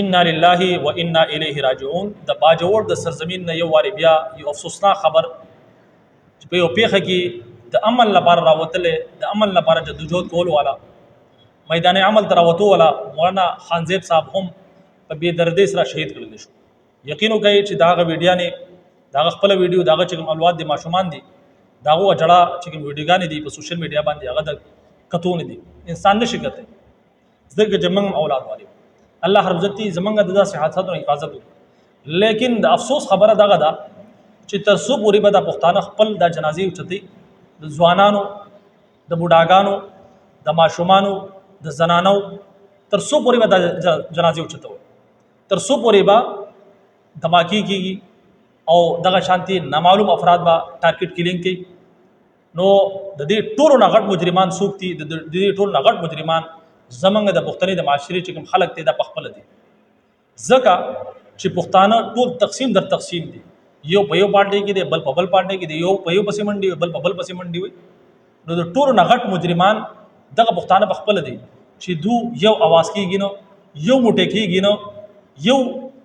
انا لله و انا الیه راجعون. د باجوړ د سرزمین نه یو واری بیا یو افسوسناک خبر چې په یو پیخه کې د عمل لپاره راوتلې، د عمل لپاره جدوجہد کول والا میدان عمل تر راوتو والا مولانا خانزیب صاحب هم په بے دردی سره شهید کړل شو. یقین وکړئ چې داغه ویډیو نه داغه خپل ویډیو داغه چې کوم اولاد دي ماشومان دي داغه جړه چې کوم ویډیوګانې دي په سوشل میډیا باندې هغه د کتون دي انسان نشي کته زګ جمنګ اولاد والي الله رب عزت زمنګ د داسې حادثاتو حفاظت وکړي. لیکن د افسوس خبره دغه ده چې تر څو پورې به د پښتانه خپل د جنازې اوچتي د ځوانانو د بوډاګانو د ماشومانو د زنانو تر څو پورې به د جنازې اوچتو تر څو پورې به دماکی کیږي او دغه شانتي نامعلوم افراد به ټارګټ کیلینګ کوي. نو د دې ټولو نه غټ مجرمان څوک دي؟ د دې ټولو نه غټ مجرمان زمونږ د پښتنې د معاشرې چې کوم خلک دي دا پخپل دي. ځکه چې پښتانه ټول تقسیم در تقسیم دي، یو په یو پارټي کې دي، بل په بل پارټي کې دي، یو په یو پسې منډي وي، بل په بل پسې منډي وي. نو د ټولو نه غټ مجرمان دغه پښتانه پخپل دي چې دو یو اواز کېږي نو یو موټی کېږي نو یو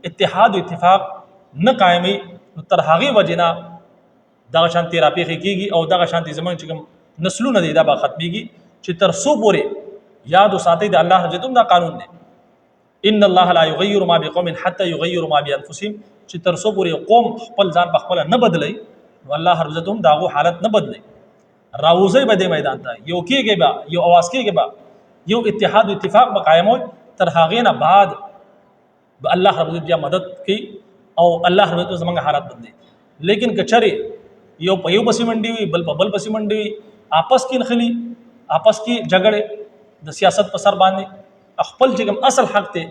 اتحاد او اتفاق نه قایمي. نو تر هغې وجې نه دغه شانتي راپېښې کېږي او دغه شانتي زمونږ چې کوم نسلونه دي دا به ختمېږي. چې تر څو پورې یاد وساتئ د الله رب دا قانون دی، ان الله لا یغیر ما بقوم حتى یغیروا ما بانفسهم. چې تر څو پورې قوم خپل ځان په خپل نه بدلی نو الله رب عزت داغو حالت نه بدلی. راوځي به د میدان ته یو کېږي به یو اواز کېږي به یو اتحاد او اتفاق به قایموي. تر هغې نه بعد به الله رب عزت بیا مدد کوي او الله رب عزت زمونږ حالت بدلی. لیکن که چرې یو په یو پسې منډي وي، بل په بل پسې منډي وي، آپس کې نښلي، آپس کې جګړې د سیاست په سر باندې خپل چې کوم اصل حق ته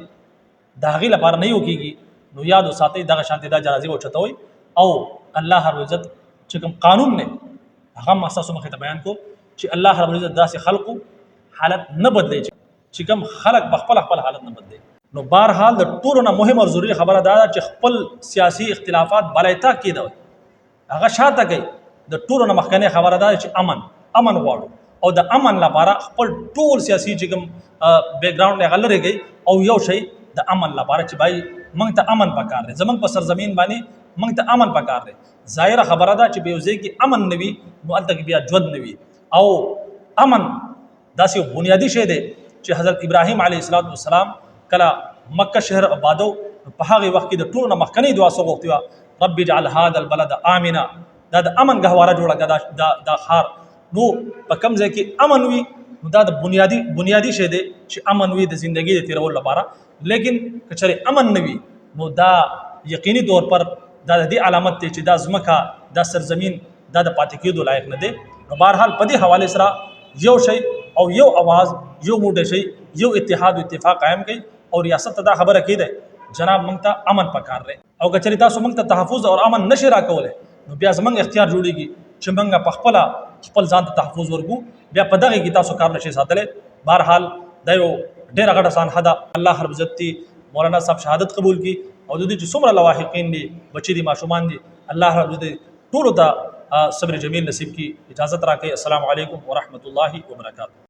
د هغې لپاره نه یو کېږي. نو یاد وساتئ دغه شانتي دا جنازې اوچتوئ او الله رب عزت چې کوم قانون نه هغه هم ستاسو مخې ته بیان کو چې الله رب عزت داسې خلقو حالت نه بدلی چې کوم خلق په خپل حالت نه بدلی. نو بهرحال د ټولو نه مهم او ضروري خبره دا ده چې خپل سیاسي اختلافات بالایتا کېدوي هغه شاته کوي. د ټولو نه مخکنی خبره دا ده چې امن غواړو او د امن لپاره خپل ټول سیاسي چې کوم بیک ګراوند هغه لرې کوي او یو شی د امن لپاره چې بای موږ ته امن پکار دی، زمونږ په سرزمین باندې موږ ته امن پکار دی. ظاهره خبره ده چې په یو ځای کې امن نه وي نو هلته کې بیا ژوند نه وي. او امن داسې یو بنیادي شی دی چې حضرت ابراهیم علیه السلام کله مکه شهر آبادو په هغې وخت کې د ټولو نه مخکنۍ دعا څه غوښتې وه؟ رب اجعل هذا البلد آمنا. دا د امن ګهواره جوړه کړه دا ښار. نو په کوم ځای کې امن وي نو دا د بنیادي شی دی چې امن وي د زندګۍ د تېرولو لپاره. لیکن که چېرې امن نه وي نو دا یقیني طور پر دا د دې علامت دی چې دا ځمکه دا سرزمین دا د پاتې کېدو لایق نه دی. نو بهرحال په دې حوالې سره یو شی او یو اواز یو موټی شی یو اتحاد او اتفاق قایم کړي او ریاست ته دا خبره کېده جناب موږ ته امن پکار دی. او که چېرې تاسو موږ ته تحفظ او امن نشي راکولی نو بیا زموږ اختیار جوړېږي چې موږ په خپل ځان ته تحفظ ورکو. بیا په دغه کې تاسو کار نشي ساتلی. بهرحال دا یو ډېره غټه سانحه ده. الله رب عزت مولانا صاحب شهادت قبول کړي او د دې چې څومره لواحقین دي، بچي دي، ماشومان دي، الله رب عزت ټولو ته صبر جمیل نصیب کړي. اجازت راکړئ. السلام علیکم ورحمۃ اللہ وبرکاتہ.